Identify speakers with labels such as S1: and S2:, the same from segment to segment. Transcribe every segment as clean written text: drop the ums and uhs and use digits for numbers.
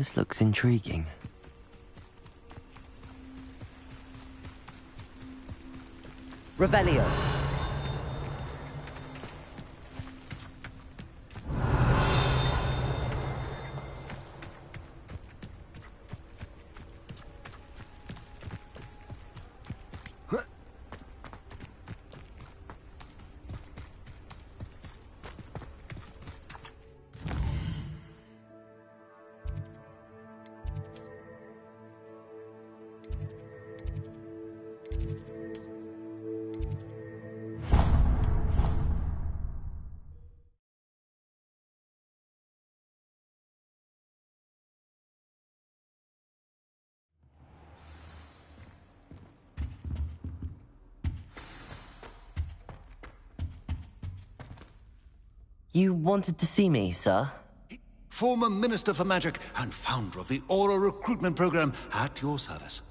S1: This looks intriguing. Revelio. You wanted to see me, sir?
S2: Former Minister for Magic and founder of the Aura recruitment program at your service.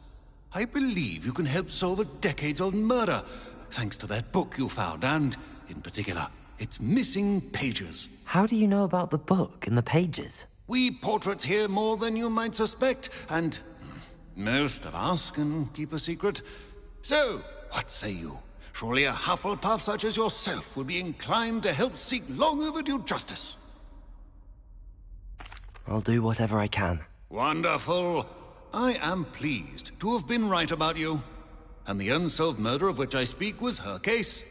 S2: I believe you can help solve a decades-old murder, thanks to that book you found, and, in particular, its missing pages.
S1: How do you know about the book and the pages?
S2: We portraits hear more than you might suspect, and most of us can keep a secret. So, what say you? Surely a Hufflepuff such as yourself would be inclined to help seek long overdue justice.
S1: I'll do whatever I can.
S2: Wonderful. I am pleased to have been right about you. And the unsolved murder of which I speak was her case.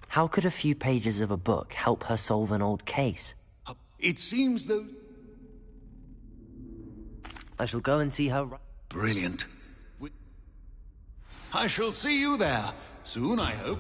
S1: How could a few pages of a book help her solve an old case?
S2: It seems though...
S1: I shall go and see her...
S2: Brilliant. I shall see you there. Soon, I hope.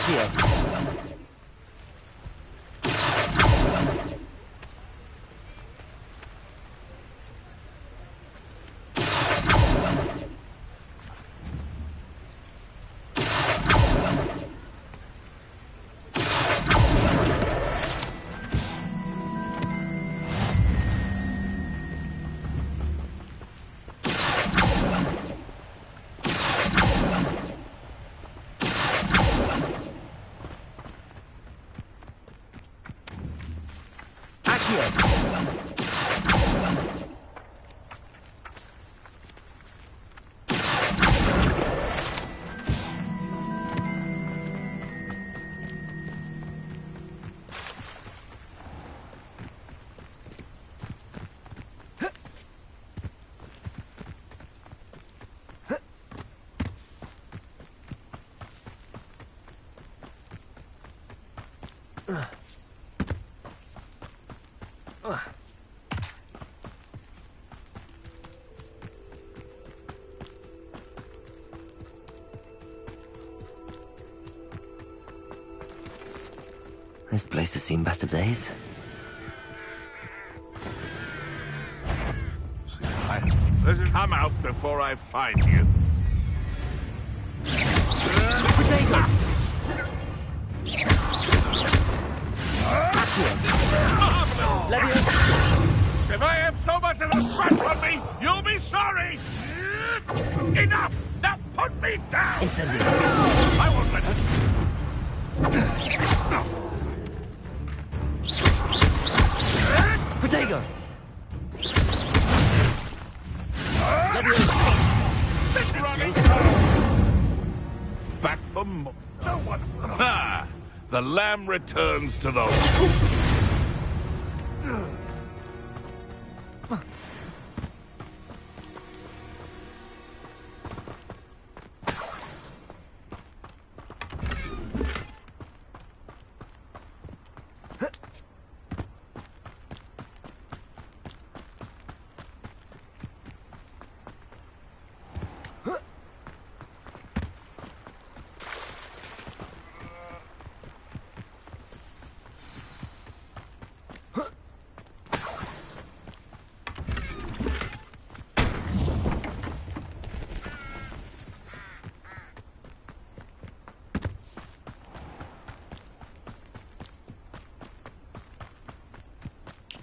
S1: Accio. This place has seen better days.
S3: Let's come out before I find you. If I have so much as a scratch on me, you'll be sorry! Enough! Now put me down!
S1: Incendio.
S3: I won't let it.
S1: Protego!
S3: Back for more. No one. Ha! The lamb returns to the...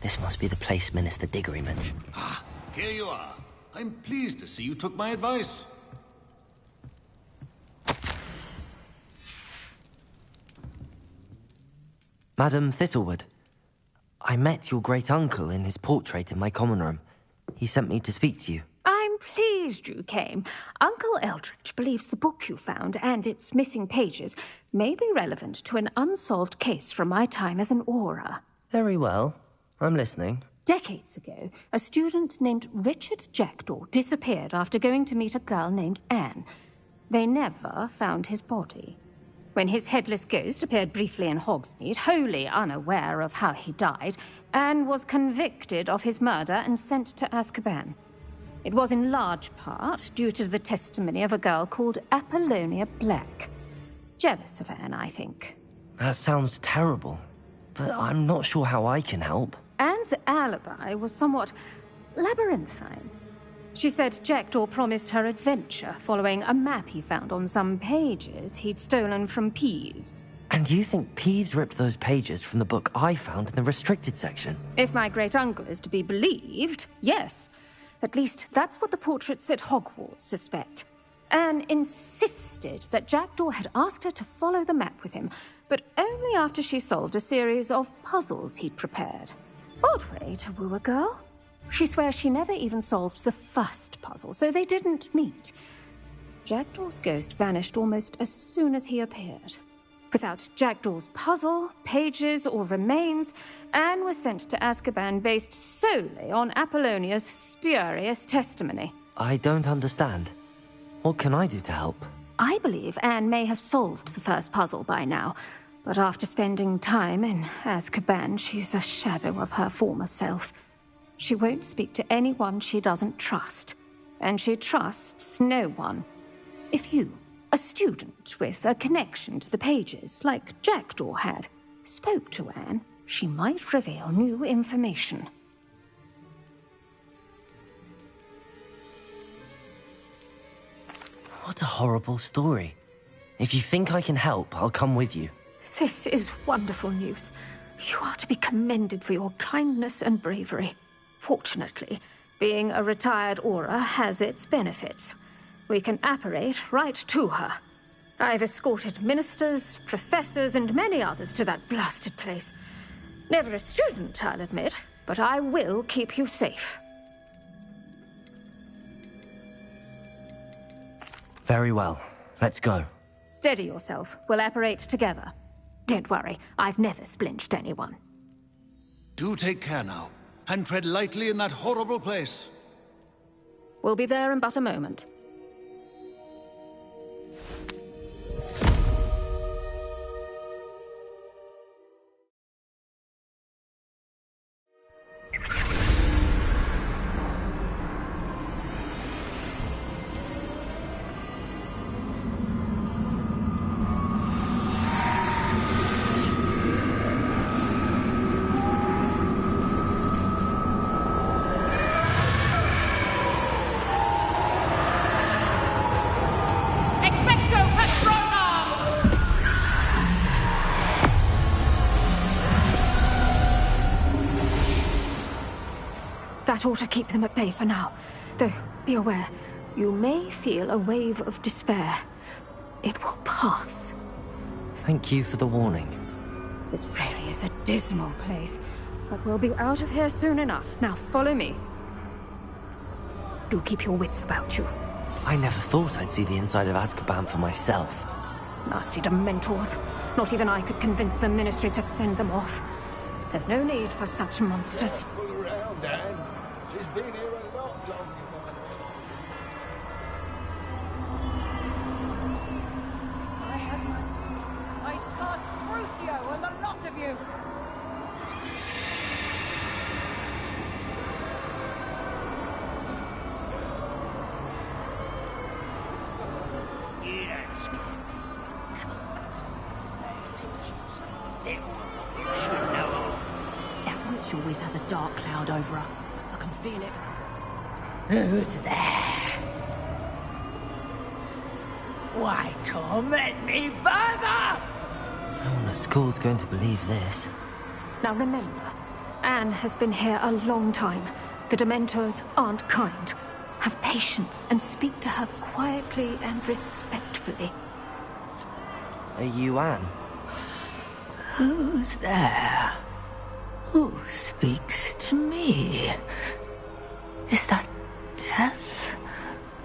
S1: This must be the place Minister Diggory mentioned.
S2: Ah, here you are. I'm pleased to see you took my advice.
S1: Madam Thistlewood, I met your great-uncle in his portrait in my common room. He sent me to speak to you.
S4: I'm pleased you came. Uncle Eldridge believes the book you found and its missing pages may be relevant to an unsolved case from my time as an aura.
S1: Very well. I'm listening.
S4: Decades ago, a student named Richard Jackdaw disappeared after going to meet a girl named Anne. They never found his body. When his headless ghost appeared briefly in Hogsmeade, wholly unaware of how he died, Anne was convicted of his murder and sent to Azkaban. It was in large part due to the testimony of a girl called Apollonia Black. Jealous of Anne, I think.
S1: That sounds terrible, but I'm not sure how I can help.
S4: Anne's alibi was somewhat labyrinthine. She said Jackdaw promised her adventure following a map he found on some pages he'd stolen from Peeves.
S1: And you think Peeves ripped those pages from the book I found in the restricted section?
S4: If my great-uncle is to be believed, yes. At least that's what the portraits at Hogwarts suspect. Anne insisted that Jackdaw had asked her to follow the map with him, but only after she solved a series of puzzles he'd prepared. Odd way to woo a girl. She swears she never even solved the first puzzle, so they didn't meet. Jackdaw's ghost vanished almost as soon as he appeared. Without Jackdaw's puzzle, pages, or remains, Anne was sent to Azkaban based solely on Apollonia's spurious testimony.
S1: I don't understand. What can I do to help?
S4: I believe Anne may have solved the first puzzle by now, but after spending time in Azkaban, she's a shadow of her former self. She won't speak to anyone she doesn't trust, and she trusts no one. If you, A student with a connection to the pages, like Jackdaw had, spoke to Anne. She might reveal new information.
S1: What a horrible story. If you think I can help, I'll come with you.
S4: This is wonderful news. You are to be commended for your kindness and bravery. Fortunately, being a retired Auror has its benefits. We can apparate right to her. I've escorted ministers, professors, and many others to that blasted place. Never a student, I'll admit, but I will keep you safe.
S1: Very well. Let's go.
S4: Steady yourself. We'll apparate together. Don't worry, I've never splinched anyone.
S2: Do take care now, and tread lightly in that horrible place.
S4: We'll be there in but a moment. That ought to keep them at bay for now. Though, be aware, you may feel a wave of despair. It will pass.
S1: Thank you for the warning.
S4: This really is a dismal place, but we'll be out of here soon enough. Now follow me. Do keep your wits about you.
S1: I never thought I'd see the inside of Azkaban for myself.
S4: Nasty Dementors. Not even I could convince the Ministry to send them off. There's no need for such monsters.
S3: Pull around, Anne. She's been here a lot longer than
S5: I had I cast Crucio on the lot of you!
S3: Yes. You should know.
S5: That witch you're with has a dark cloud over her. I can feel it.
S6: Who's there? Why torment me further?
S1: No one at school's going to believe this.
S4: Now remember, Anne has been here a long time. The Dementors aren't kind. Have patience and speak to her quietly and respectfully.
S1: Are you Anne?
S6: Who's there? Who speaks to me? Is that death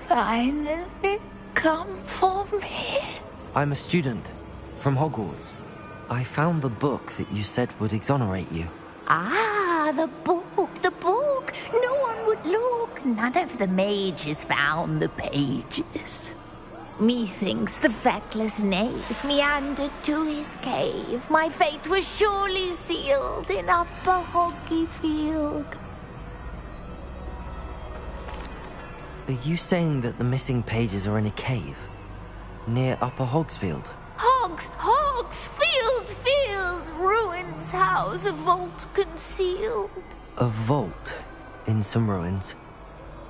S6: finally come for me?
S1: I'm a student from Hogwarts. I found the book that you said would exonerate you.
S6: Ah, the book, the book. No one would look. None of the mages found the pages. Methinks the feckless knave meandered to his cave. My fate was surely sealed in Upper Hoggyfield.
S1: Are you saying that the missing pages are in a cave? Near Upper Hogsfield?
S6: Field, ruins house, a vault concealed.
S1: A vault in some ruins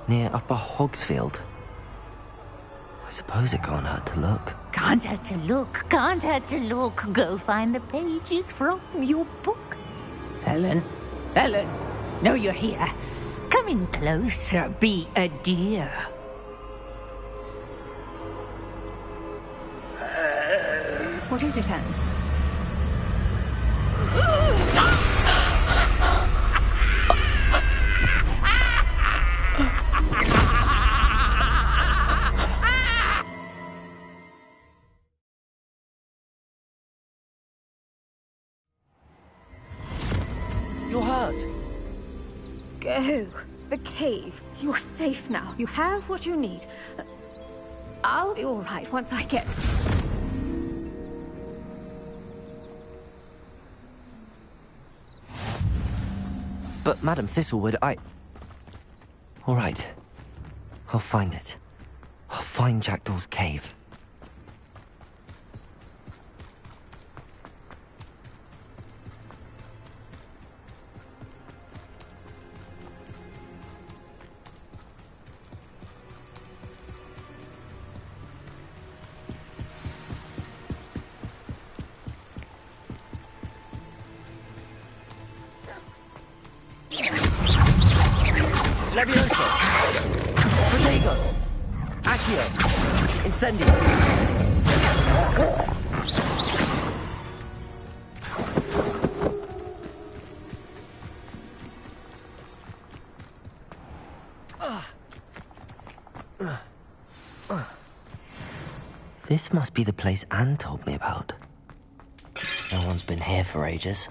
S1: near Upper Hogsfield? I suppose it can't hurt to look.
S6: Can't hurt to look. Go find the pages from your book. Helen, no, you're here. Come in closer, be a dear.
S4: What is it, Anne?
S1: You're hurt.
S4: Go. The cave. You're safe now. You have what you need. I'll be all right once I get...
S1: But Madam Thistlewood, All right. I'll find it. I'll find Jackdaw's cave. Levioso! Protego! Accio! Incendio! This must be the place Anne told me about. No one's been here for ages.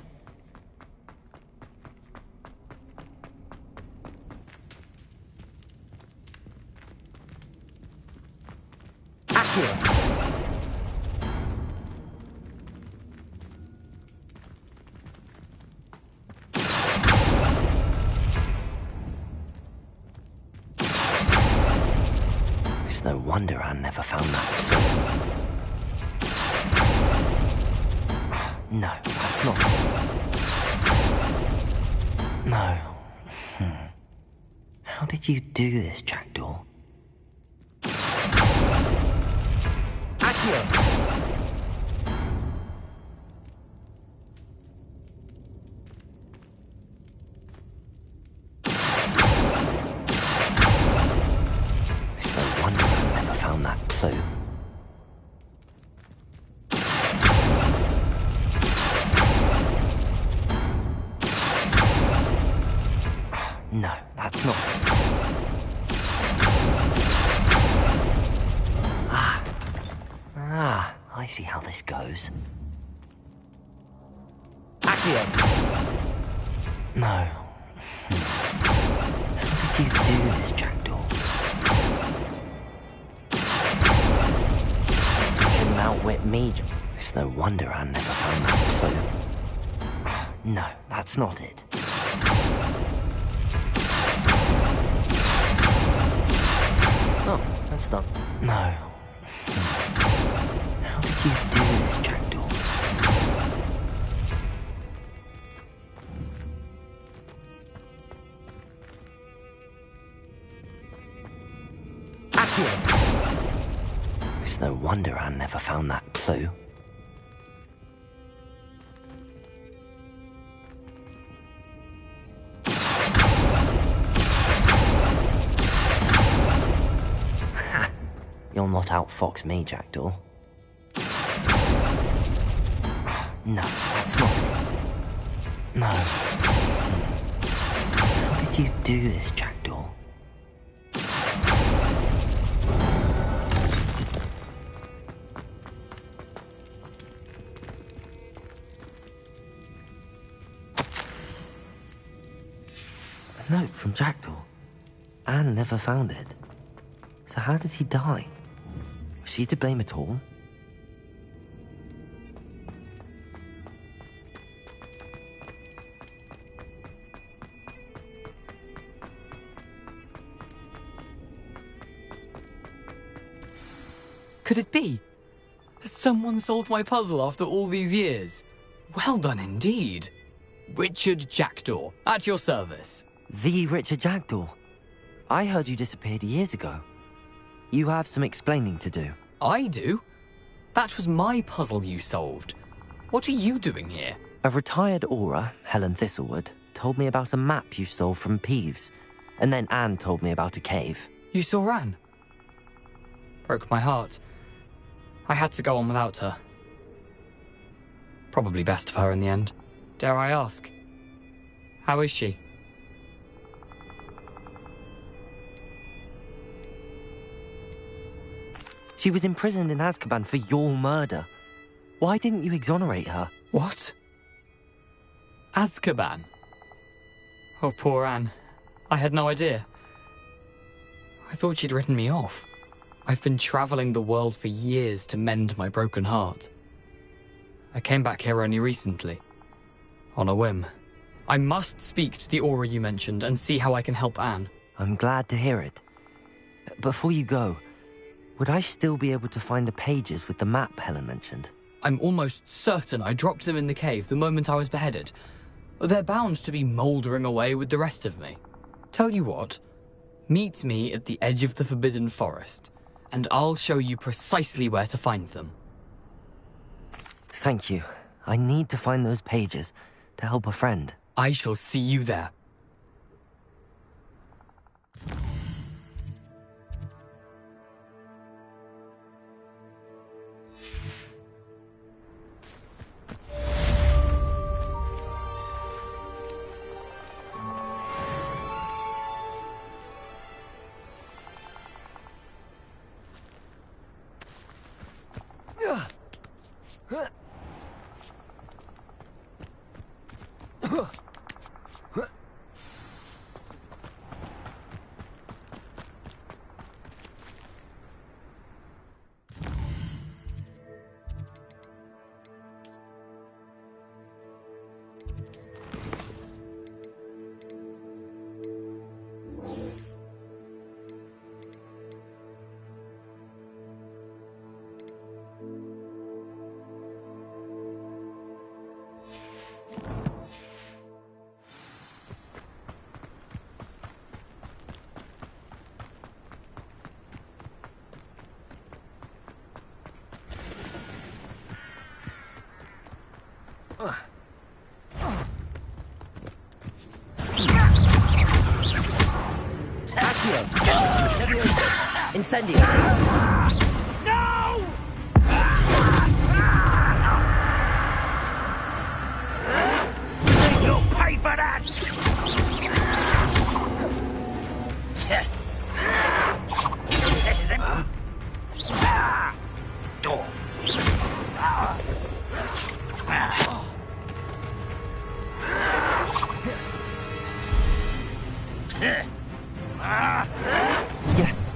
S1: Accio! It's no wonder Anne never found that. No, that's not. No. How did you do this, Jackdaw? Accio! It's no wonder I never found that clue. No, that's not it. I see how this goes. Accio! No. How did you do this, Jackdaw? You couldn't outwit me. It's no wonder I never found that clue. No, that's not it. Oh, that's done. No. How did you do this, Jackdaw? Accio! It's no wonder I never found that clue. You'll not outfox me, Jackdaw. No, that's not it. No. How did you do this, Jackdaw? A note from Jackdaw. Anne never found it. So how did he die? Was she to blame at all?
S7: Could it be? Has someone solved my puzzle after all these years? Well done indeed. Richard Jackdaw, at your service.
S1: The Richard Jackdaw. I heard you disappeared years ago. You have some explaining to do.
S7: I do? That was my puzzle you solved. What are you doing here?
S1: A retired Aura, Helen Thistlewood, told me about a map you stole from Peeves. And then Anne told me about a cave.
S7: You saw Anne? Broke my heart. I had to go on without her. Probably best for her in the end. Dare I ask? How is she?
S1: She was imprisoned in Azkaban for your murder. Why didn't you exonerate her?
S7: What? Azkaban? Oh, poor Anne. I had no idea. I thought she'd written me off. I've been travelling the world for years to mend my broken heart. I came back here only recently. On a whim. I must speak to the Aura you mentioned and see how I can help Anne.
S1: I'm glad to hear it. Before you go, would I still be able to find the pages with the map Helen mentioned?
S7: I'm almost certain I dropped them in the cave the moment I was beheaded. They're bound to be mouldering away with the rest of me. Tell you what, meet me at the edge of the Forbidden Forest, and I'll show you precisely where to find them.
S1: Thank you. I need to find those pages. To help a friend.
S7: I shall see you there.
S1: Incendio!
S3: No! You'll pay for that! This is him. Door.
S1: Yes.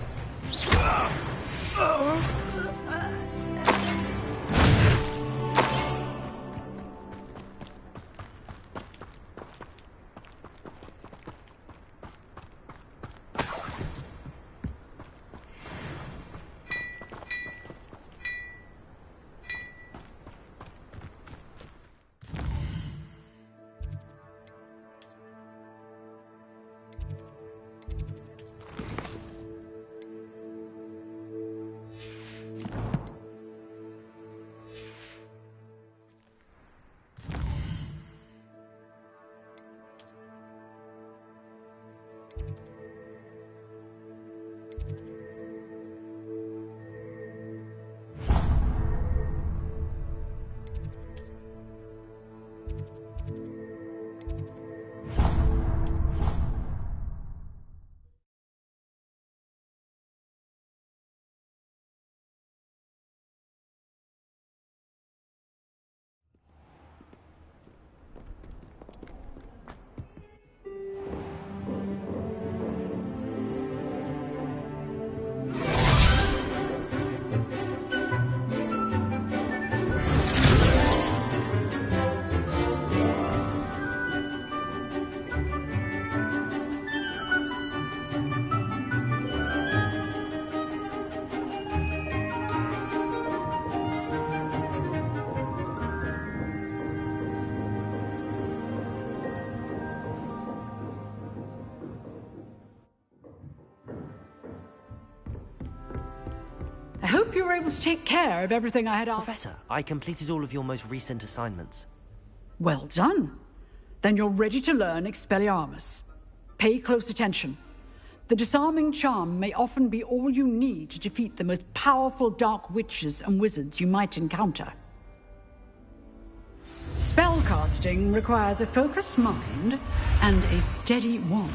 S5: I hope you were able to take care of everything I had asked.
S1: Professor, I completed all of your most recent assignments.
S5: Well done. Then you're ready to learn Expelliarmus. Pay close attention. The disarming charm may often be all you need to defeat the most powerful dark witches and wizards you might encounter. Spellcasting requires a focused mind and a steady wand.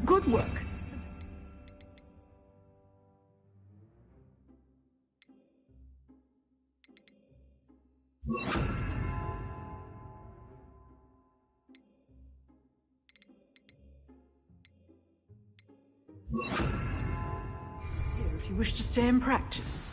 S5: Good work. Here, if you wish to stay and practice.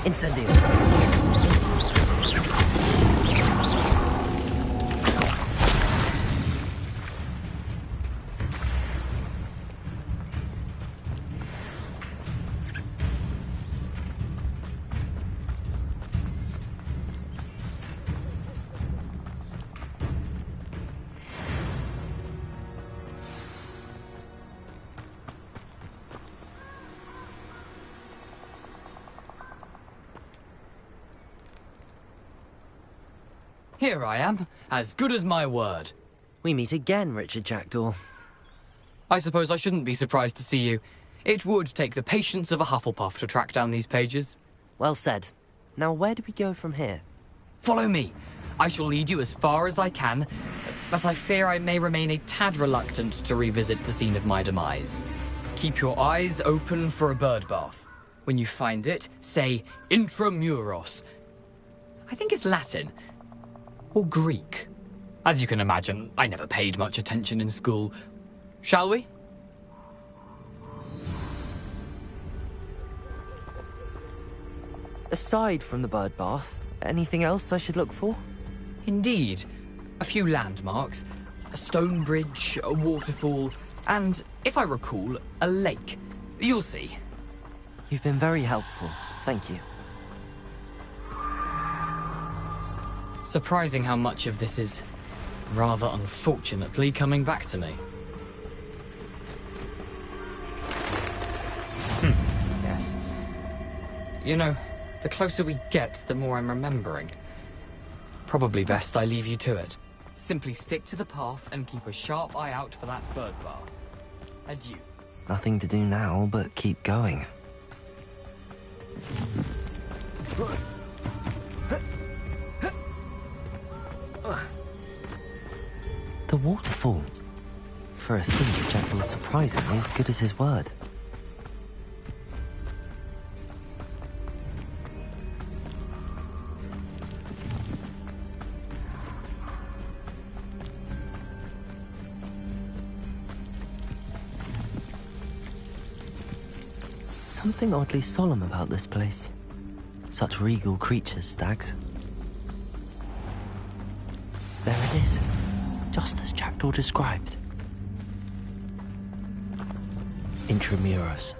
S1: Incendio.
S7: Here I am, as good as my word.
S1: We meet again, Richard Jackdaw.
S7: I suppose I shouldn't be surprised to see you. It would take the patience of a Hufflepuff to track down these pages.
S1: Well said. Now where do we go from here?
S7: Follow me. I shall lead you as far as I can, but I fear I may remain a tad reluctant to revisit the scene of my demise. Keep your eyes open for a bird bath. When you find it, say intramuros. I think it's Latin. Or Greek. As you can imagine, I never paid much attention in school. Shall we?
S1: Aside from the bird bath, anything else I should look for?
S7: Indeed. A few landmarks, a stone bridge, a waterfall, and, if I recall, a lake. You'll see.
S1: You've been very helpful. Thank you.
S7: Surprising how much of this is, rather unfortunately, coming back to me. Yes. You know, the closer we get, the more I'm remembering. Probably best I leave you to it. Simply stick to the path and keep a sharp eye out for that bird bath. Adieu.
S1: Nothing to do now but keep going. The waterfall. For a thief, Jackdaw is surprisingly as good as his word. Something oddly solemn about this place. Such regal creatures, stags. There it is, just as Jackdaw described. Intramuros.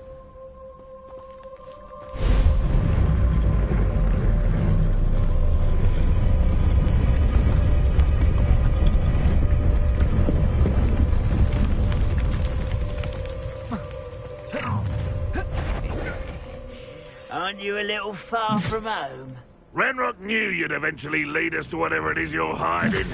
S8: Aren't you a little far from home?
S3: Ranrock knew you'd eventually lead us to whatever it is you're hiding.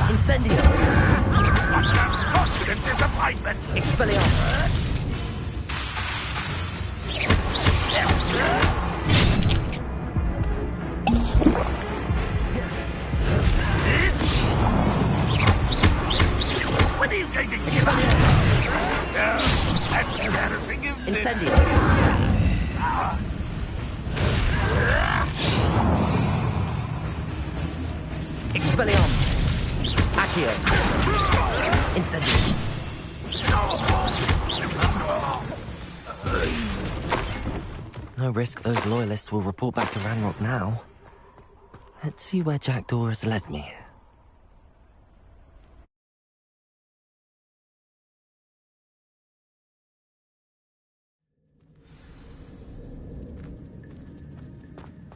S1: Incendio!
S3: Constant disappointment!
S1: Expelliarmus!
S3: When are you going to give up? No, that's embarrassing, isn't it?
S1: Incendio! Expelliarmus! Accio! Incendio! No risk those loyalists will report back to Ranrock now. Let's see where Jackdaw has led me.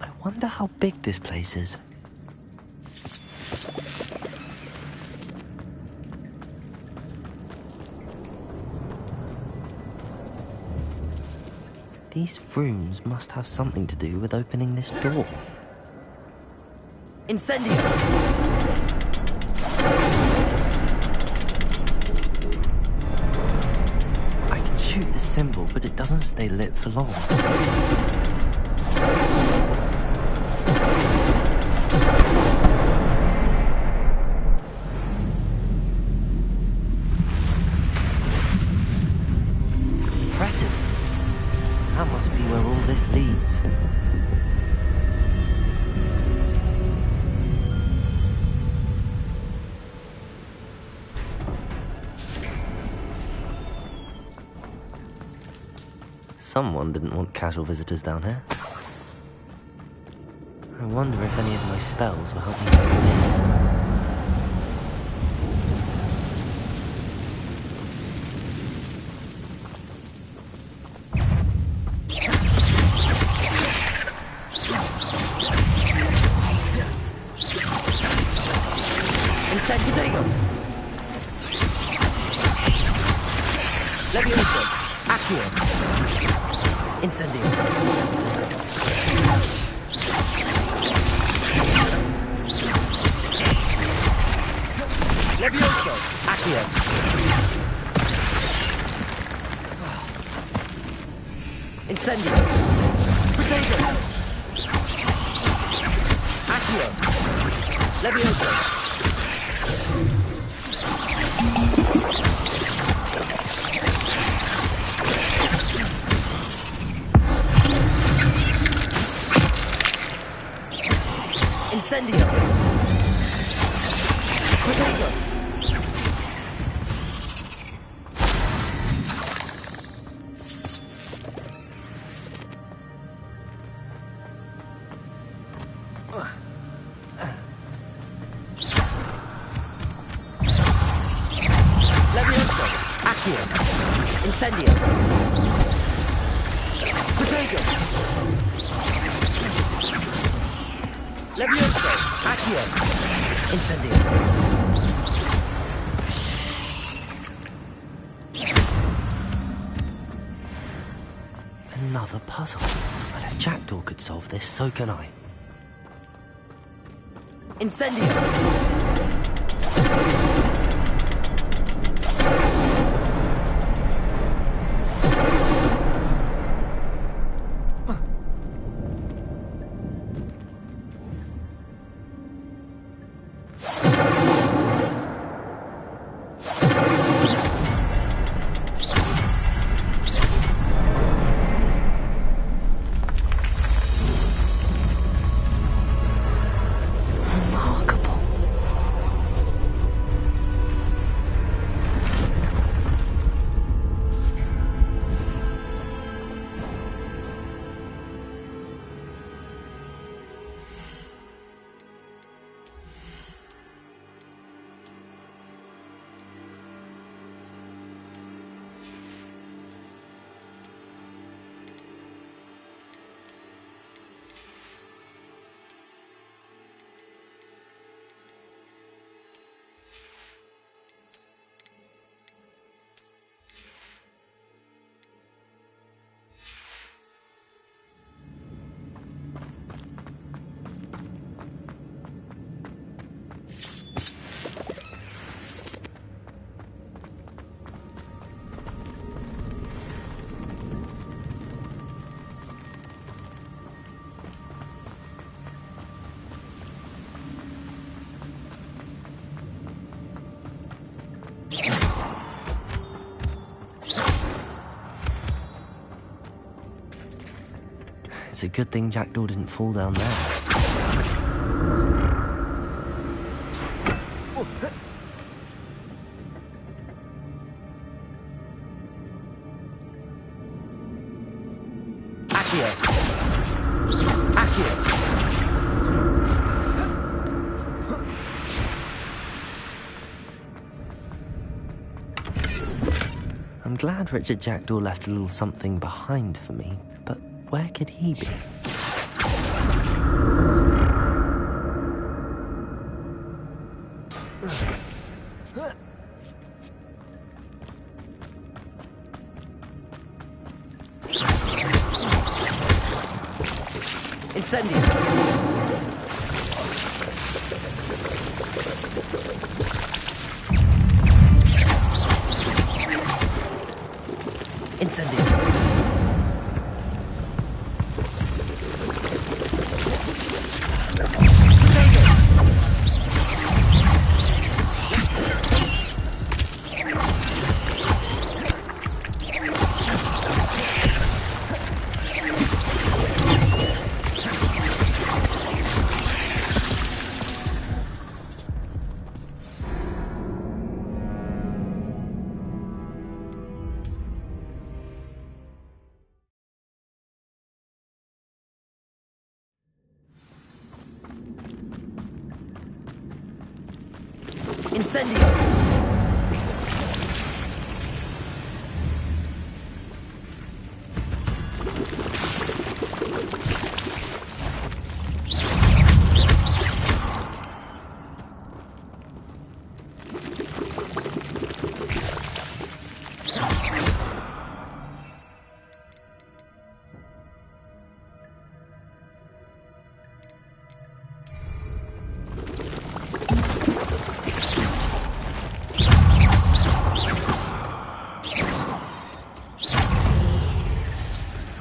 S1: I wonder how big this place is. These rooms must have something to do with opening this door. Incendio! I can shoot the symbol, but it doesn't stay lit for long. Impressive. That must be where all this leads. Someone didn't want casual visitors down here. I wonder if any of my spells will help me do this. Levioso. Accio. Incendio. Levioso. Accio. Incendio. Potato. Accio. Levioso. Incendio. Potato. Levioso. Accio. Incendio. Potato. Levioso. Accio. Incendio. Another puzzle. Well, if Jackdaw could solve this, so can I. Incendio. Remarkable. It's a good thing Jackdaw didn't fall down there. Accio. Accio. I'm glad Richard Jackdaw left a little something behind for me, but where could he be? Incendio. Incendio. Incendio.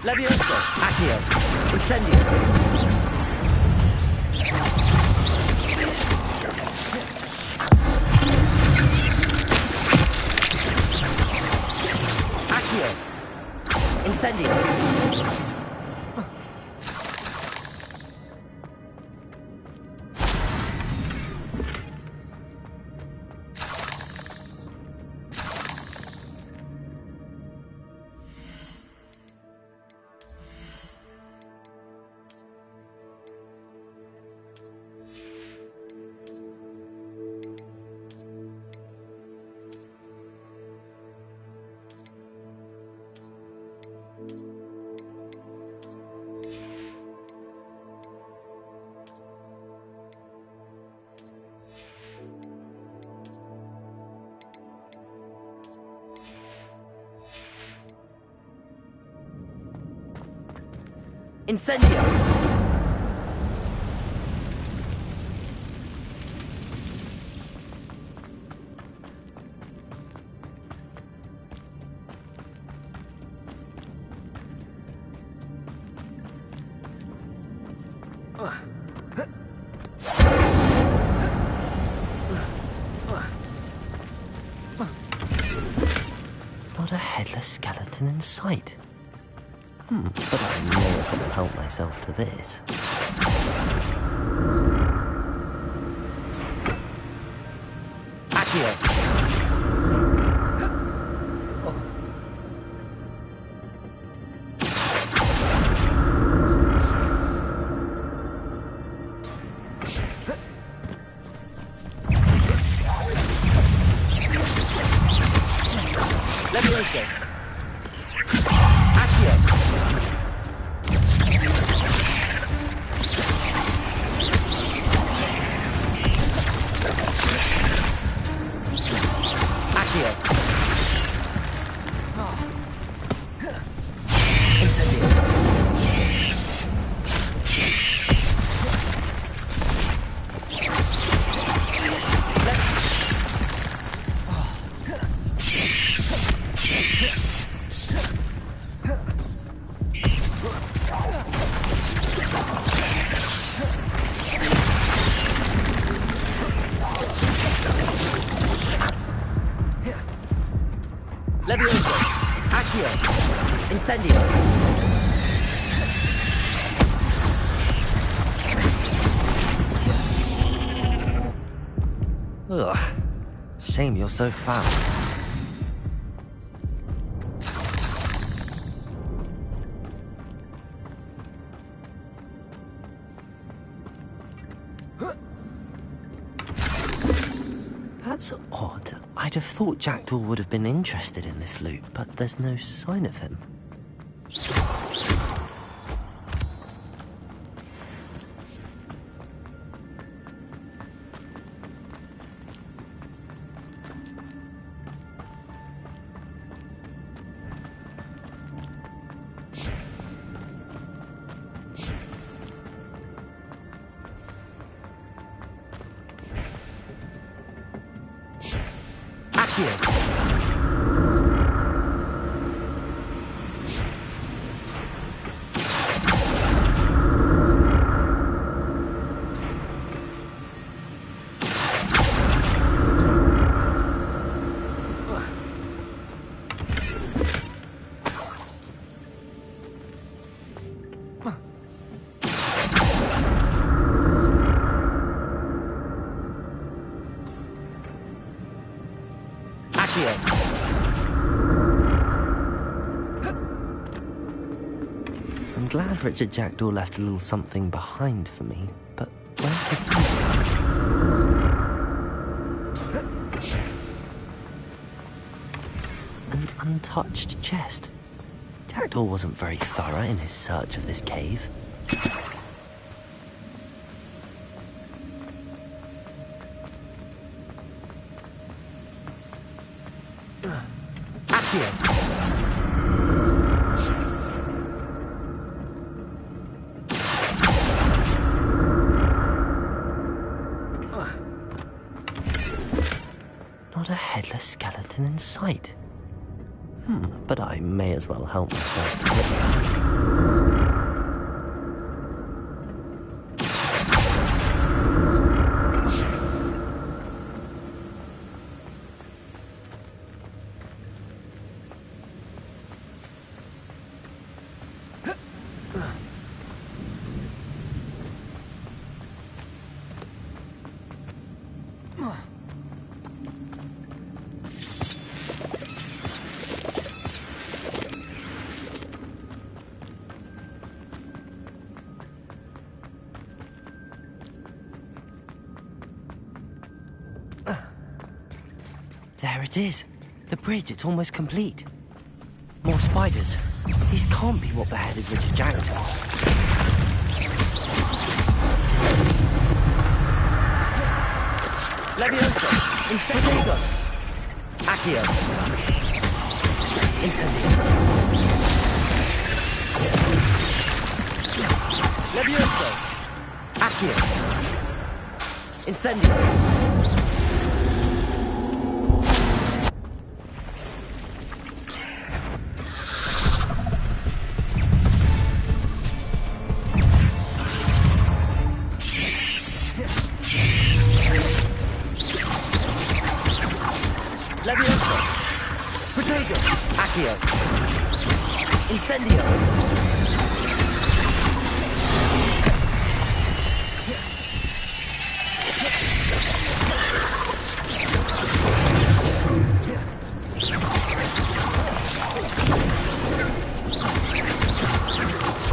S1: Levioso! Accio! Incendio! Accio! Incendio! Incendio! Not a headless skeleton in sight. But I may as well help myself to this. Accio! Levioso! Accio! Levioso! Accio! Incendio! Ugh. Shame you're so fast. That's odd. I'd have thought Jackdaw would have been interested in this loot, but there's no sign of him. I'm glad Richard Jackdaw left a little something behind for me, but where could he be? An untouched chest. Jackdaw wasn't very thorough in his search of this cave. Not a headless skeleton in sight. but I may as well help myself to this. There it is. The bridge, it's almost complete. More spiders. These can't be what beheaded Richard Jackdaw. Levioso! Incendio! Accio! Incendio! Levioso! Accio! Incendio! Levioso! Protego! Accio! Incendio!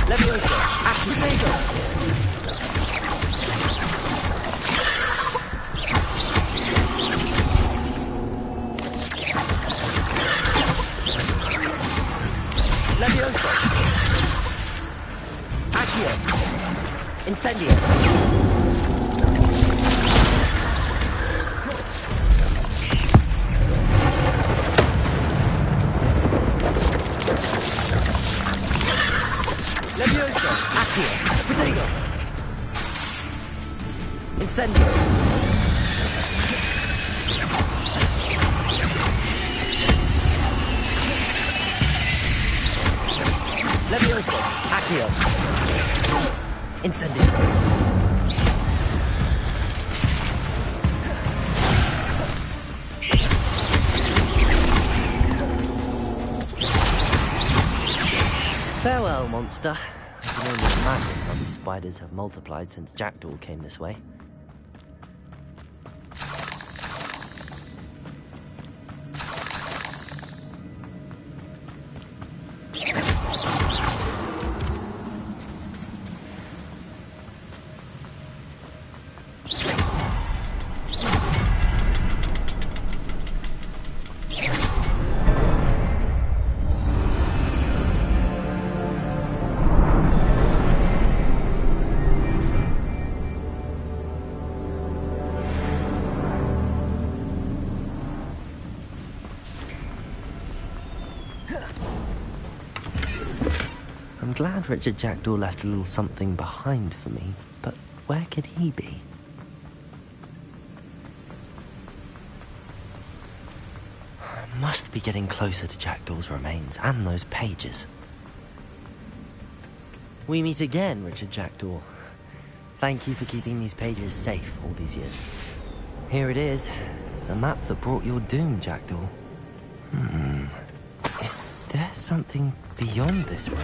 S1: Levioso! Protego! Levioso! Accio! Incendio! Levioso! Accio! Protego! Incendio! Levioso! Accio! Incendio! Farewell, monster. I can only imagine how these spiders have multiplied since Jackdaw came this way. I'm glad Richard Jackdaw left a little something behind for me, but where could he be? I must be getting closer to Jackdaw's remains and those pages. We meet again, Richard Jackdaw. Thank you for keeping these pages safe all these years. Here it is, the map that brought your doom, Jackdaw. Is there something beyond this room?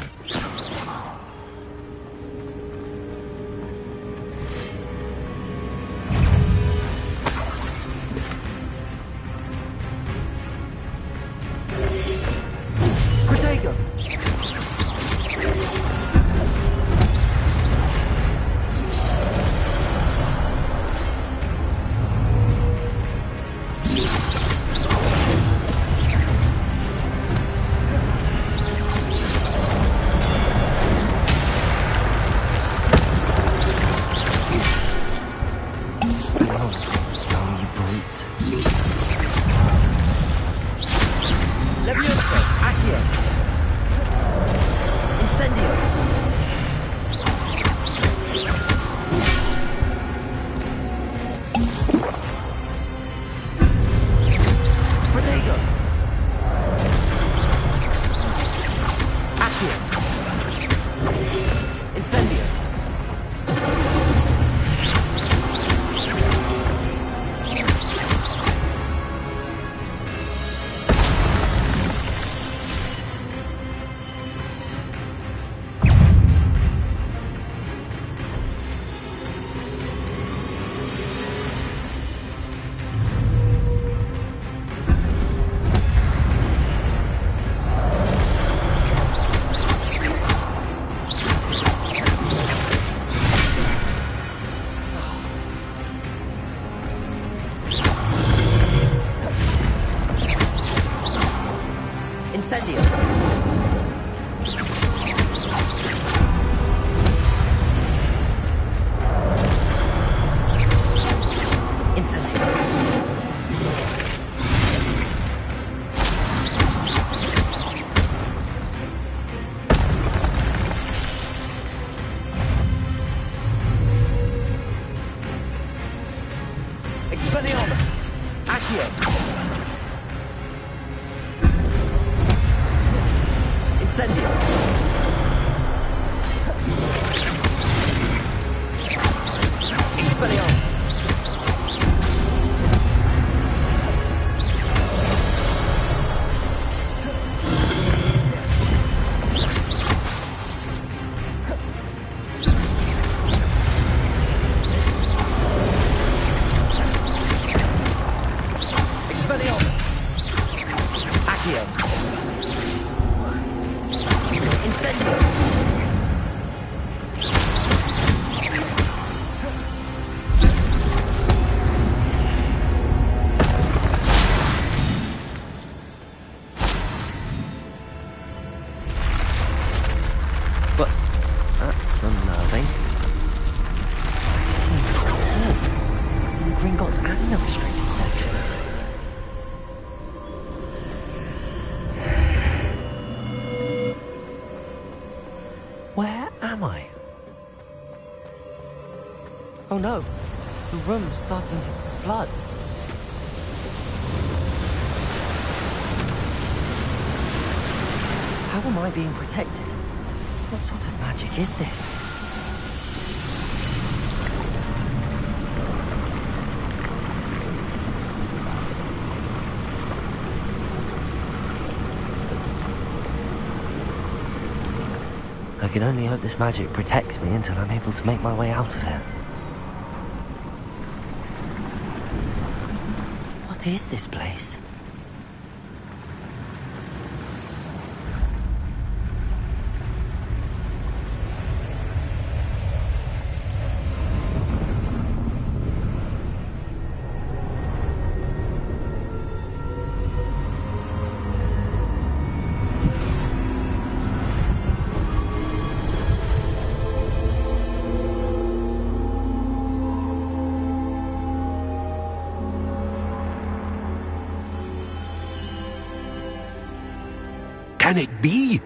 S1: Protego! Expelliarmus! Accio! Incendio! Expelliarmus! Expelliarmus! Accio! Incendio! But that's unnerving. I've seen this before. In Gringotts and the restricted section. Where am I? Oh no, the room's starting to flood. How am I being protected? What sort of magic is this? I can only hope this magic protects me until I'm able to make my way out of here. What is this place?
S9: Can it be?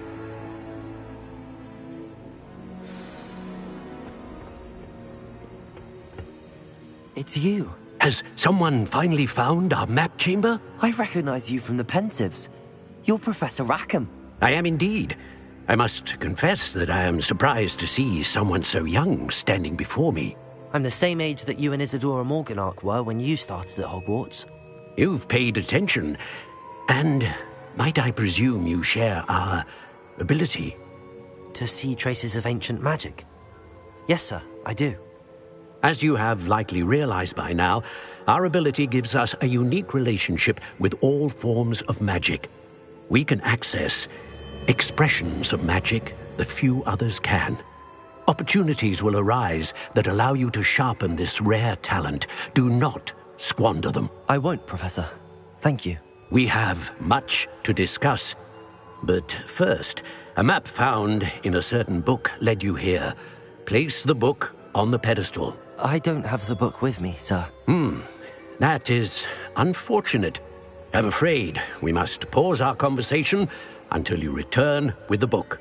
S1: It's you.
S9: Has someone finally found our map chamber?
S1: I recognize you from the Pensives. You're Professor Rackham.
S9: I am indeed. I must confess that I am surprised to see someone so young standing before me.
S1: I'm the same age that you and Isadora Morganach were when you started at Hogwarts.
S9: You've paid attention, and might I presume you share our ability?
S1: To see traces of ancient magic? Yes, sir, I do.
S9: As you have likely realized by now, our ability gives us a unique relationship with all forms of magic. We can access expressions of magic that few others can. Opportunities will arise that allow you to sharpen this rare talent. Do not squander them.
S1: I won't, Professor. Thank you.
S9: We have much to discuss. But first, a map found in a certain book led you here. Place the book on the pedestal.
S1: I don't have the book with me, sir.
S9: That is unfortunate. I'm afraid we must pause our conversation until you return with the book.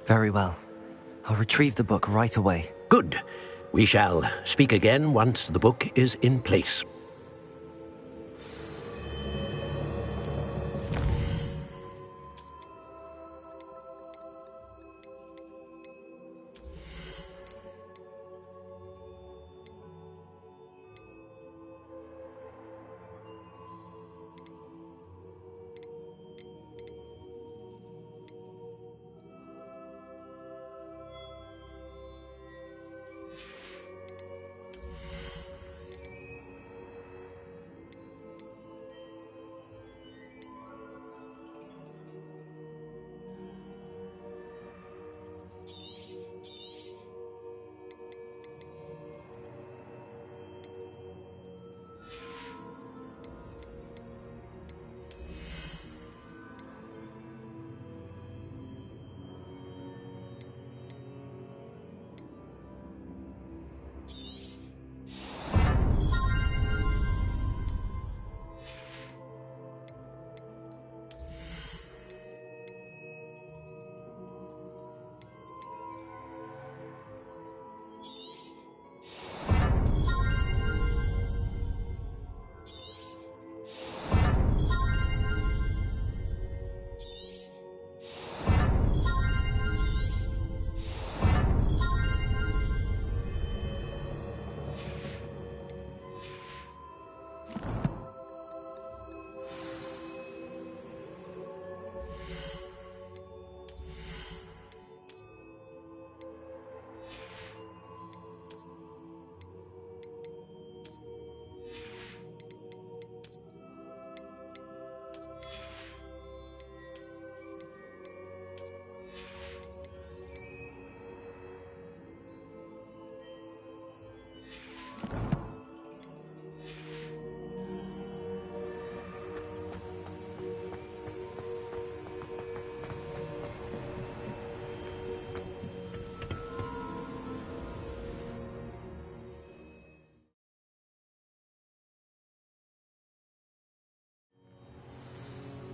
S1: Very well. I'll retrieve the book right away.
S9: Good. We shall speak again once the book is in place.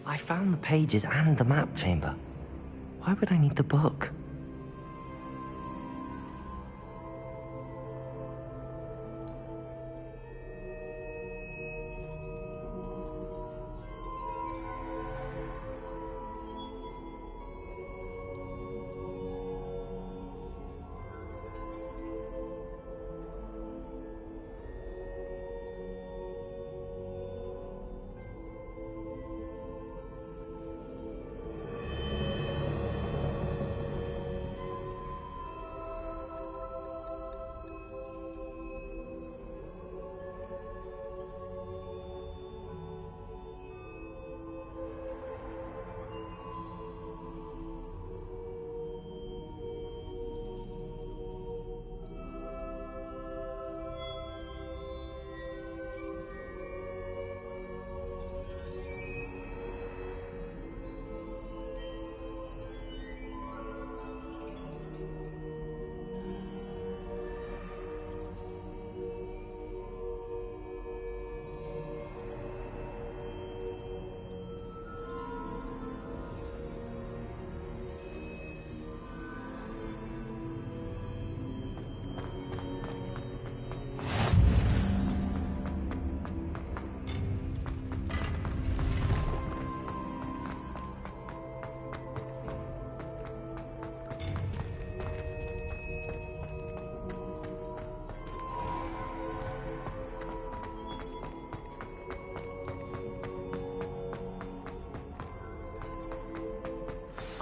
S1: I found the pages and the map chamber. Why would I need the book?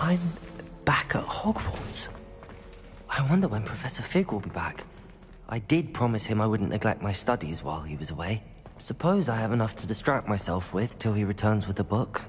S1: I'm back at Hogwarts. I wonder when Professor Fig will be back. I did promise him I wouldn't neglect my studies while he was away. Suppose I have enough to distract myself with till he returns with the book.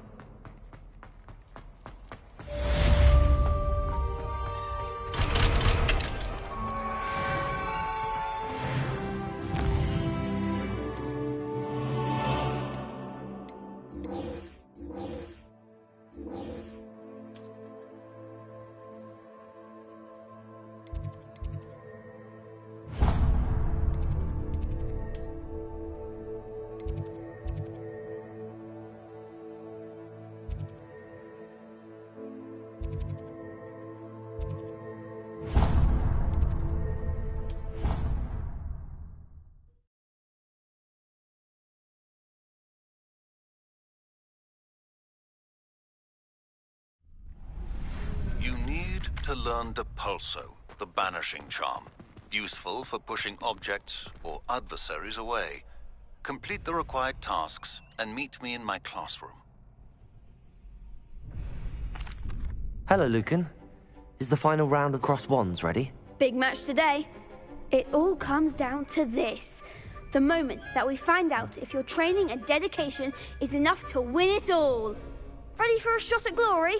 S2: to learn Depulso, the banishing charm. Useful for pushing objects or adversaries away. Complete the required tasks and meet me in my classroom.
S1: Hello, Lucan. Is the final round of Cross Wands ready?
S10: Big match today. It all comes down to this. The moment that we find out if your training and dedication is enough to win it all. Ready for a shot at glory?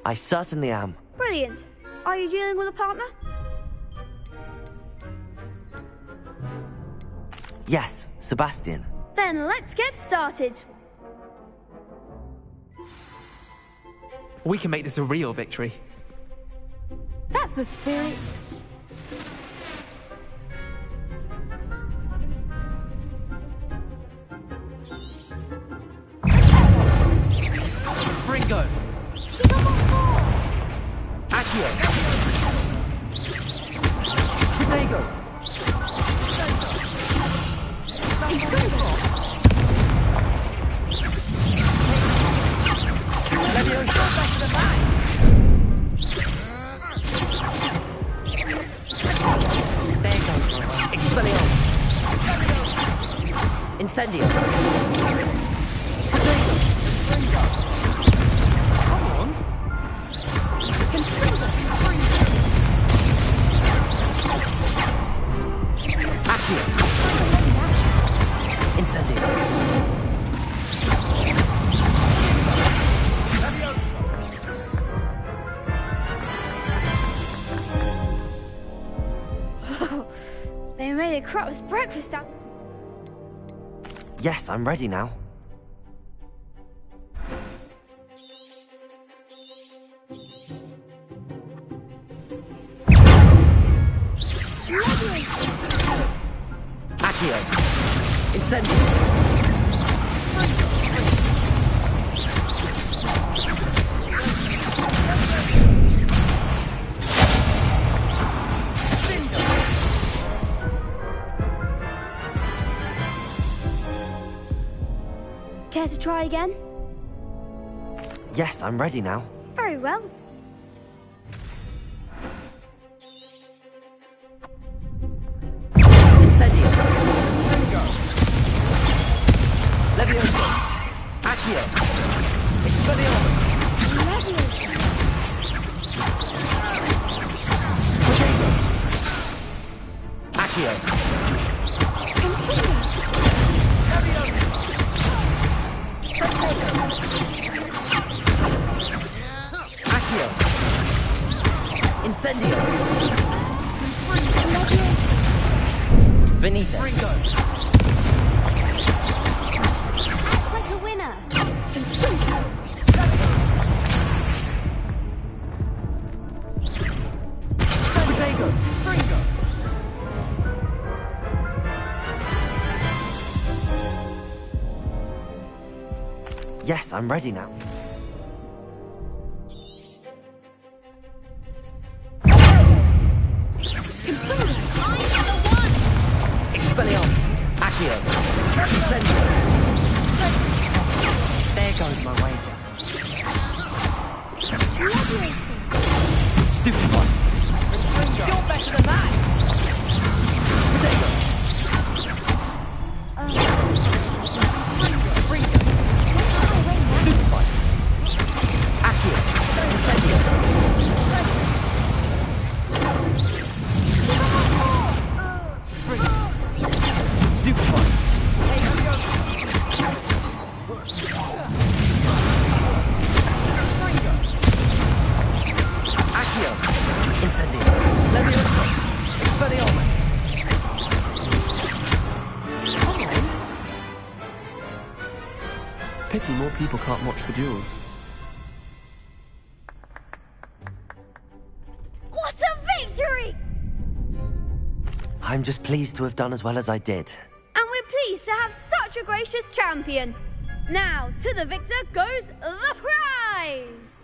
S1: I certainly am.
S10: Brilliant. Are you dealing with a partner?
S1: Yes, Sebastian.
S10: Then let's get started.
S11: We can make this a real victory.
S10: That's the spirit.
S11: Ringo!
S1: Accio! Protego! Expelliarmus! Incendio!
S11: Come on!
S1: Accio! Incendio!
S10: They made a crap's breakfast out.
S1: Yes, I'm ready now. Accio! Incendio!
S10: Care to try again?
S1: Yes, I'm ready now.
S10: Very well.
S1: Incendio! Levioso! Accio! Expelliarmus! Protego! Accio! Accio! Incendio! Benito!
S10: Act like a winner.
S1: Protego! Yes, I'm ready now. Expelliarmus! Accio! Incendio! There goes my wager. Stupid one! You're better than that! Protego! Stupid one! Accio! Incendio! Stupid one! Accio! Incendio! Levioso! Expelliarmus!
S11: Pity more people can't watch the duels.
S10: What a victory!
S1: I'm just pleased to have done as well as I did.
S10: And we're pleased to have such a gracious champion. Now, to the victor goes the prize!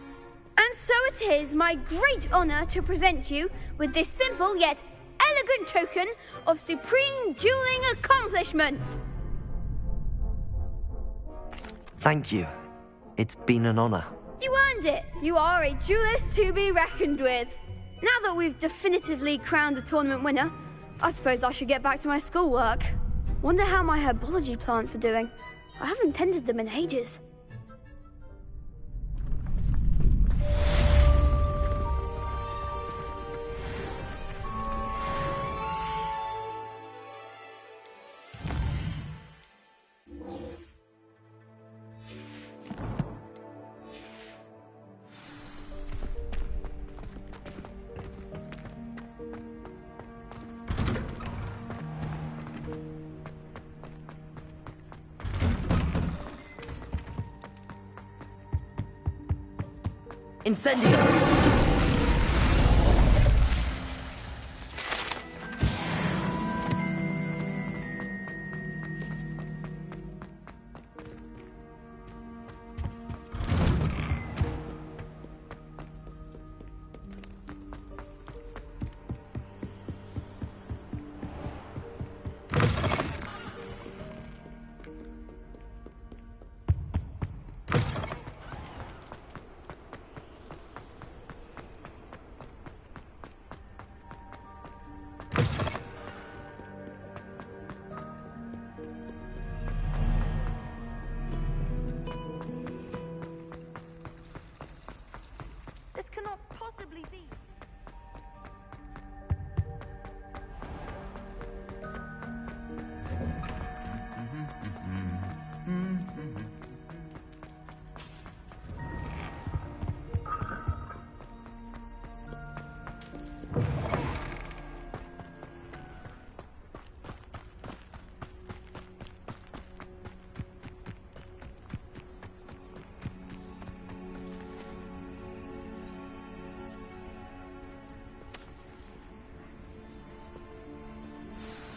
S10: And so it is my great honor to present you with this simple yet elegant token of supreme dueling accomplishment.
S1: Thank you. It's been an honor.
S10: You earned named it! You are a duelist to be reckoned with. Now that we've definitively crowned the tournament winner, I suppose I should get back to my schoolwork. Wonder how my herbology plants are doing. I haven't tended them in ages.
S1: Incendio!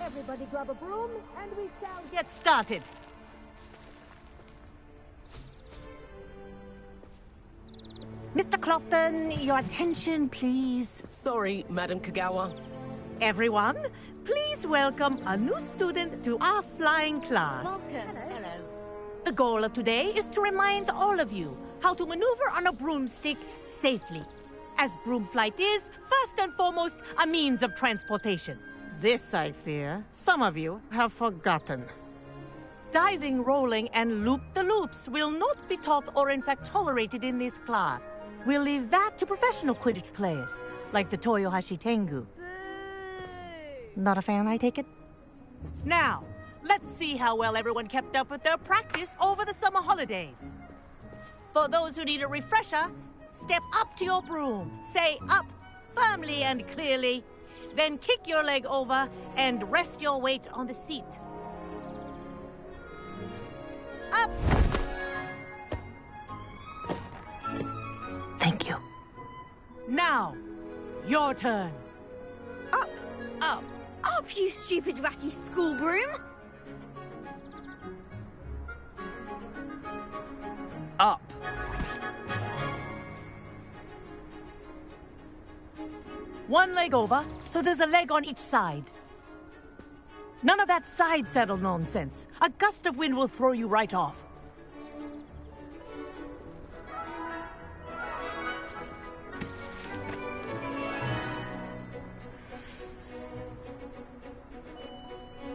S12: Everybody grab a broom, and we shall get started. Mr. Clopton, your attention, please.
S13: Sorry, Madam Kagawa.
S12: Everyone, please welcome a new student to our flying class.
S10: Welcome.
S12: Hello. The goal of today is to remind all of you how to maneuver on a broomstick safely, as broom flight is, first and foremost, a means of transportation. This, I fear, some of you have forgotten. Diving, rolling, and loop-the-loops will not be taught or in fact tolerated in this class. We'll leave that to professional Quidditch players, like the Toyohashi Tengu. Not a fan, I take it? Now, let's see how well everyone kept up with their practice over the summer holidays. For those who need a refresher, step up to your broom, say up firmly and clearly, then kick your leg over and rest your weight on the seat. Up! Thank you. Now, your turn.
S10: Up!
S12: Up!
S10: Up, you stupid ratty school broom!
S1: Up!
S12: One leg over, so there's a leg on each side. None of that side saddle nonsense. A gust of wind will throw you right off.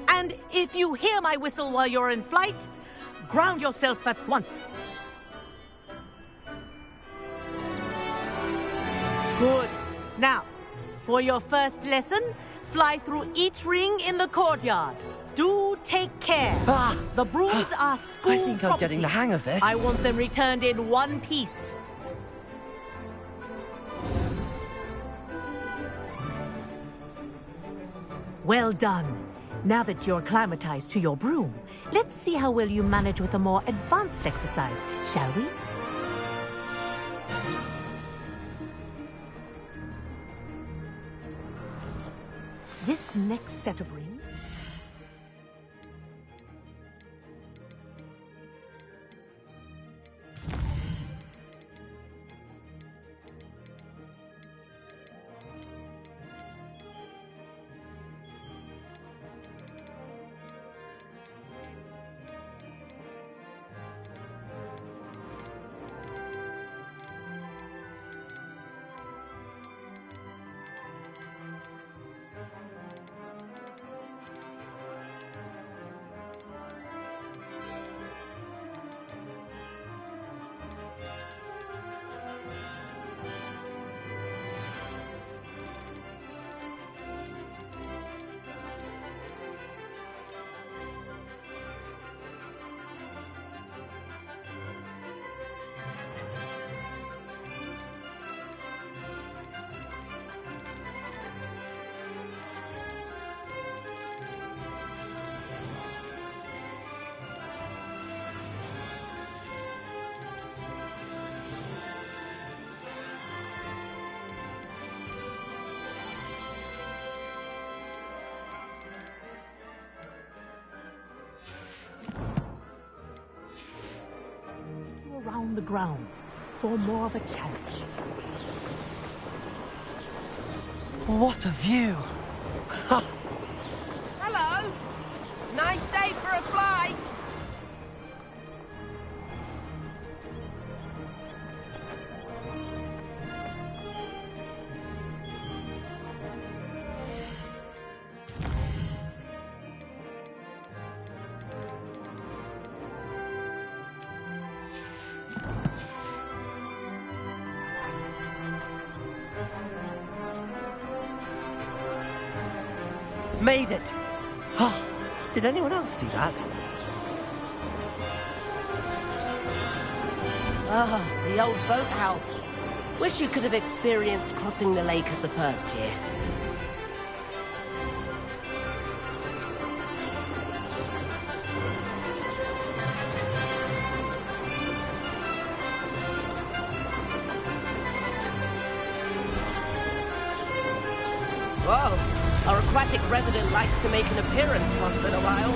S12: And if you hear my whistle while you're in flight, ground yourself at once. Good. Now, for your first lesson, fly through each ring in the courtyard. Do take care. The brooms are school
S1: I think I'm
S12: property.
S1: getting the hang of this.
S12: I want them returned in one piece. Well done. Now that you're acclimatized to your broom, let's see how well you manage with a more advanced exercise, shall we? This next set of rings You around the grounds for more of a challenge.
S11: What a view!
S13: Hello! Nice day for a flight!
S11: Made it! Oh, did anyone else see that?
S13: Ah, the old boathouse. Wish you could have experienced crossing the lake as a first year. Whoa! Our aquatic resident likes to make an appearance once in a while.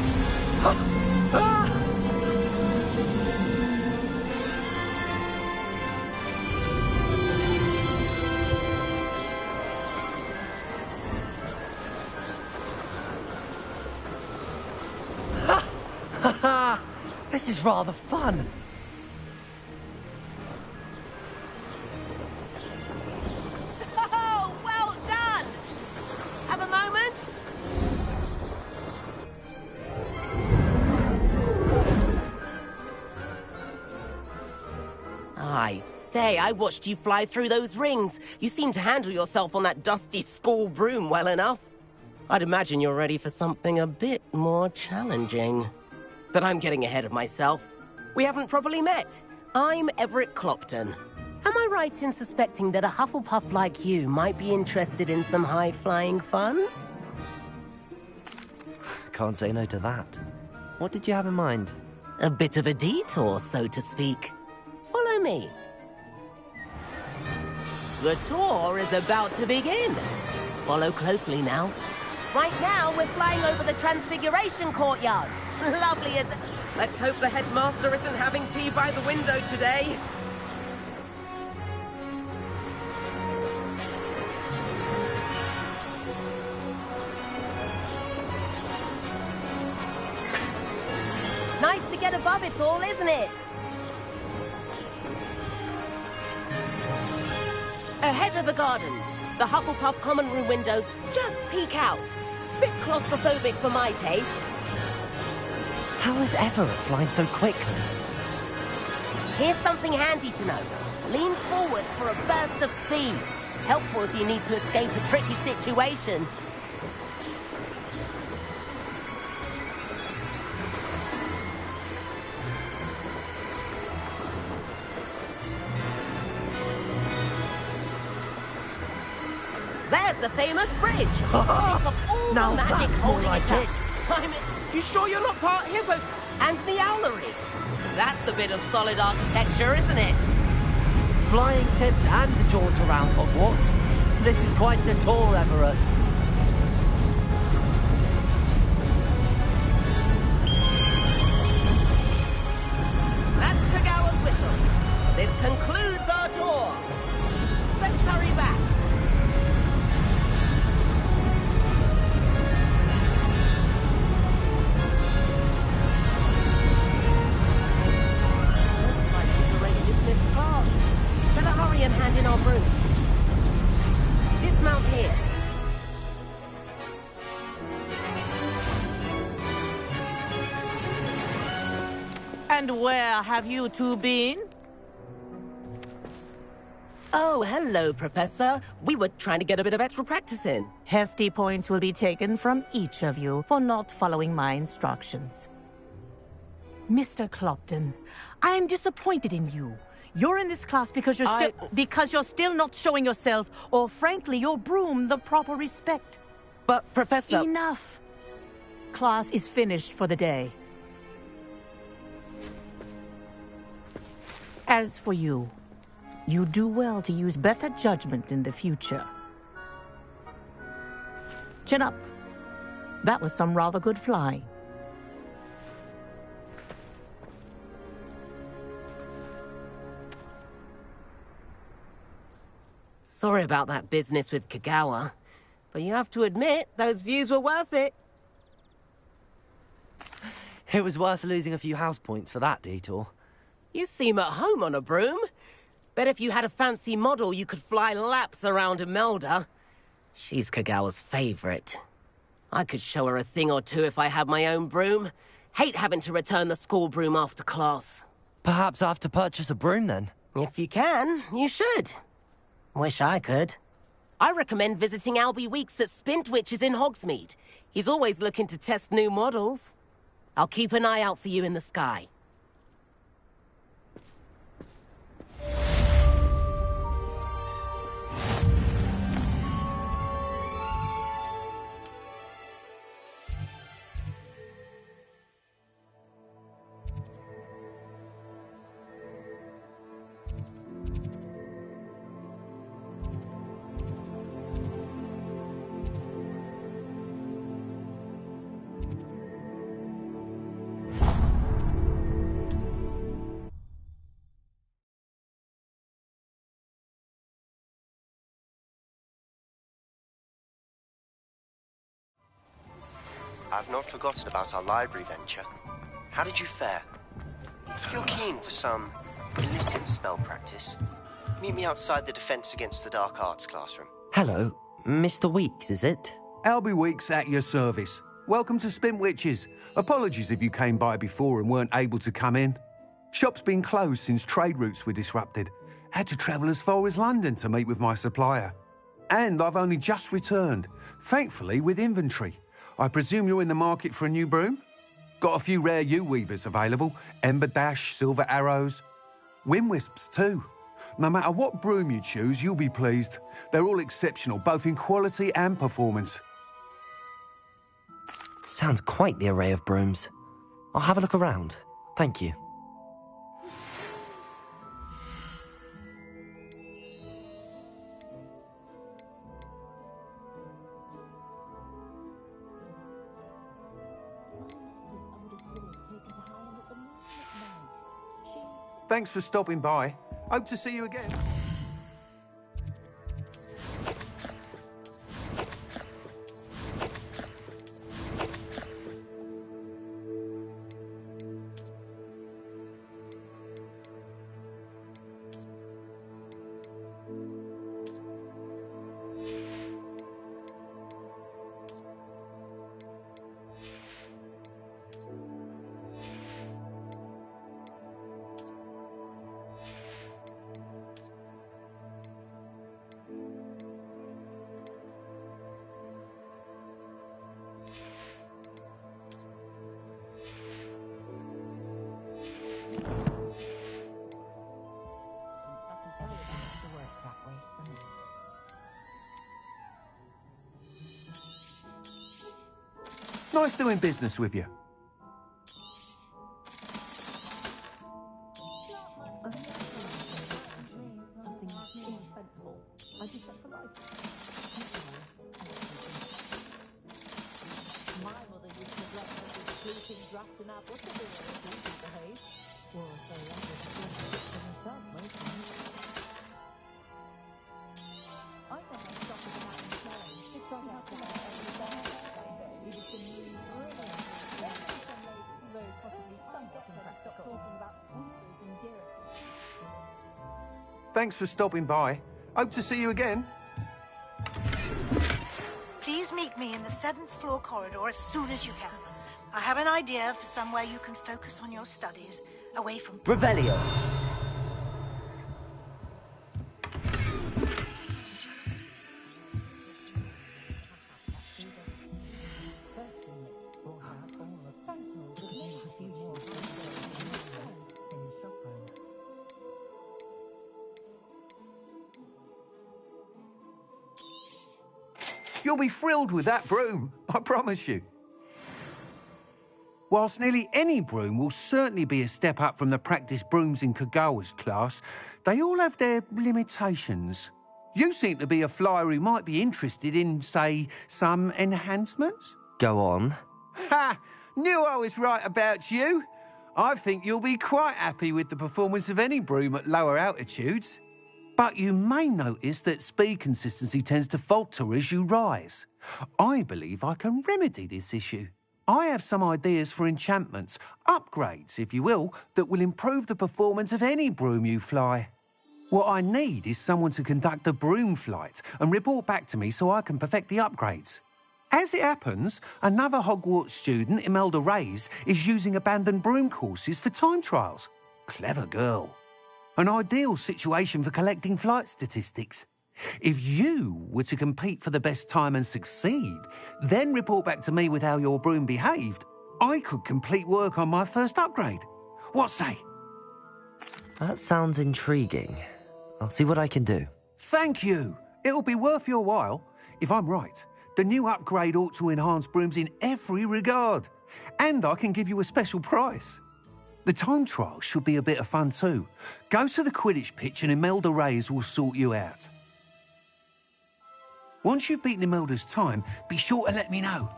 S11: This is rather fun.
S13: Oh, well done! Have a moment? I say, I watched you fly through those rings. You seem to handle yourself on that dusty school broom well enough. I'd imagine you're ready for something a bit more challenging. But I'm getting ahead of myself. We haven't properly met. I'm Everett Clopton. Am I right in suspecting that a Hufflepuff like you might be interested in some high-flying fun?
S1: Can't say no to that. What did you have in mind?
S13: A bit of a detour, so to speak. Follow me. The tour is about to begin. Follow closely now. Right now, we're flying over the Transfiguration Courtyard. Lovely, isn't it? Let's hope the headmaster isn't having tea by the window today. Nice to get above it all, isn't it? Ahead of the gardens, the Hufflepuff common room windows just peek out. Bit claustrophobic for my taste.
S1: How is Everett flying so quickly?
S13: Here's something handy to know. Lean forward for a burst of speed. Helpful if you need to escape a tricky situation. There's the famous bridge. Think of all
S11: Now
S13: the magic
S11: that's more
S13: holding
S11: like
S13: it
S11: it.
S13: up. I mean, you sure you're not part hippo? And meowlery. That's a bit of solid architecture, isn't it?
S11: Flying tips and a jaunt around Hogwarts. This is quite the tour, Everett.
S13: That's Kagawa's whistle. This concludes our tour. Let's hurry back. Better hurry and hand in our brooms. Dismount here.
S12: And where have you two been?
S13: Oh, hello, Professor. We were trying to get a bit of extra practice in.
S12: Hefty points will be taken from each of you for not following my instructions. Mr. Clopton, I am disappointed in you. You're in this class because you're still not showing yourself, or frankly, your broom, the proper respect.
S13: But, Professor...
S12: Enough. Class is finished for the day. As for you, you do well to use better judgment in the future. Chin up. That was some rather good flying.
S13: Sorry about that business with Kagawa, but you have to admit, those views were worth it.
S1: It was worth losing a few house points for that detour.
S13: You seem at home on a broom. Bet if you had a fancy model, you could fly laps around Imelda. She's Kagawa's favorite. I could show her a thing or two if I had my own broom. Hate having to return the school broom after class.
S1: Perhaps I have to purchase a broom then?
S13: If you can, you should. Wish I could. I recommend visiting Albie Weeks at Spintwitches in Hogsmeade. He's always looking to test new models. I'll keep an eye out for you in the sky.
S14: I've not forgotten about our library venture. How did you fare? If you're keen for some illicit spell practice, meet me outside the Defense Against the Dark Arts classroom.
S1: Hello, Mr. Weeks, is it?
S15: Albie Weeks at your service. Welcome to Spintwitches. Apologies if you came by before and weren't able to come in. Shop's been closed since trade routes were disrupted. Had to travel as far as London to meet with my supplier. And I've only just returned, thankfully with inventory. I presume you're in the market for a new broom? Got a few rare U-weavers available. Ember Dash, Silver Arrows. Wind Wisps too. No matter what broom you choose, you'll be pleased. They're all exceptional, both in quality and performance.
S1: Sounds quite the array of brooms. I'll have a look around. Thank you.
S15: Thanks for stopping by. Hope to see you again. Nice doing business with you. Thanks for stopping by. Hope to see you again.
S16: Please meet me in the 7th floor corridor as soon as you can. I have an idea for somewhere you can focus on your studies, away from...
S1: Revelio.
S15: You'll be thrilled with that broom, I promise you. Whilst nearly any broom will certainly be a step up from the practice brooms in Kagawa's class, they all have their limitations. You seem to be a flyer who might be interested in, say, some enhancements?
S1: Go on.
S15: Ha! Knew I was right about you. I think you'll be quite happy with the performance of any broom at lower altitudes. But you may notice that speed consistency tends to falter as you rise. I believe I can remedy this issue. I have some ideas for enchantments, upgrades, if you will, that will improve the performance of any broom you fly. What I need is someone to conduct a broom flight and report back to me so I can perfect the upgrades. As it happens, another Hogwarts student, Imelda Reyes, is using abandoned broom courses for time trials. Clever girl. An ideal situation for collecting flight statistics. If you were to compete for the best time and succeed, then report back to me with how your broom behaved, I could complete work on my first upgrade. What say?
S1: That sounds intriguing. I'll see what I can do.
S15: Thank you. It'll be worth your while. If I'm right, the new upgrade ought to enhance brooms in every regard. And I can give you a special price. The time trial should be a bit of fun too. Go to the Quidditch pitch and Imelda Reyes will sort you out. Once you've beaten Imelda's time, be sure to let me know.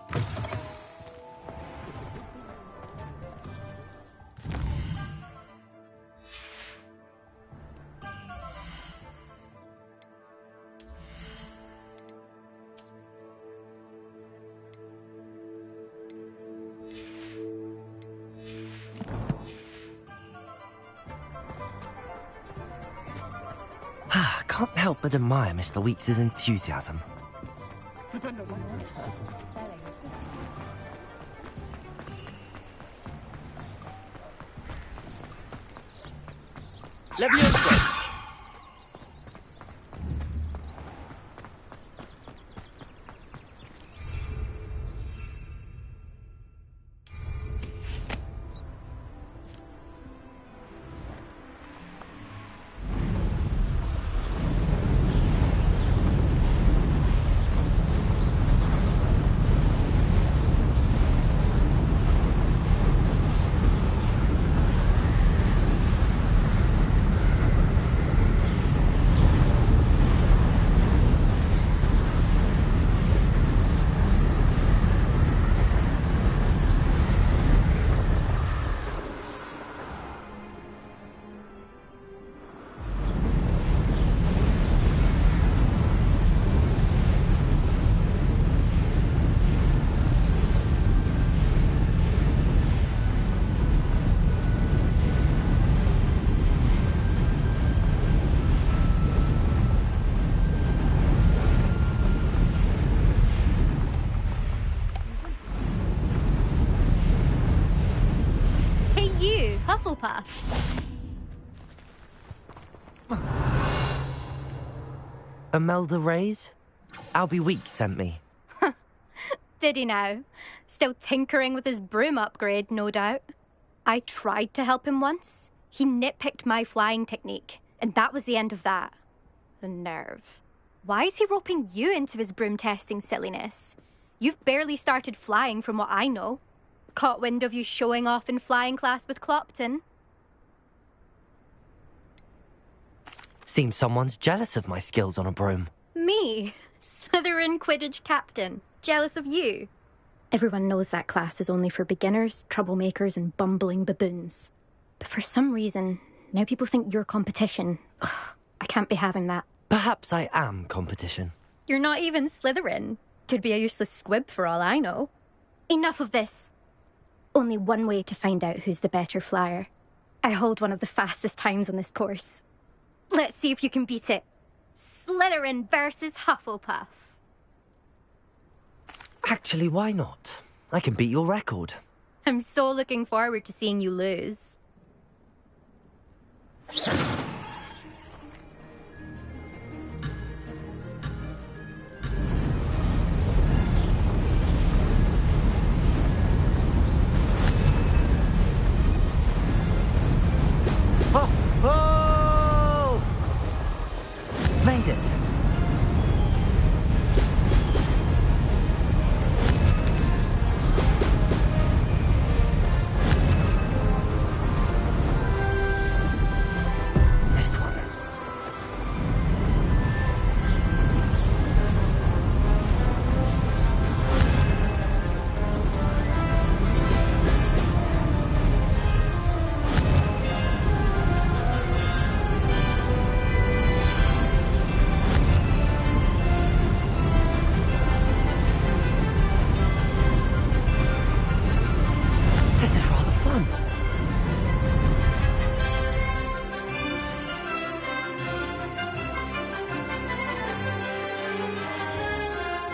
S1: Can't help but admire Mr. Weeks' enthusiasm.
S11: Leviosa!
S17: Hufflepuff.
S1: Imelda Reyes? Albie Weeks sent me.
S17: Did he now? Still tinkering with his broom upgrade, no doubt. I tried to help him once. He nitpicked my flying technique, and that was the end of that. The nerve. Why is he roping you into his broom testing silliness? You've barely started flying from what I know. Caught wind of you showing off in flying class with Clopton.
S1: Seems someone's jealous of my skills on a broom.
S17: Me? Slytherin Quidditch captain. Jealous of you? Everyone knows that class is only for beginners, troublemakers, and bumbling baboons. But for some reason, now people think you're competition. Ugh, I can't be having that.
S1: Perhaps I am competition.
S17: You're not even Slytherin. Could be a useless squib for all I know. Enough of this. Only one way to find out who's the better flyer. I hold one of the fastest times on this course. Let's see if you can beat it. Slytherin versus Hufflepuff.
S1: Actually, why not? I can beat your record.
S17: I'm so looking forward to seeing you lose.
S1: Oh! Made it. done?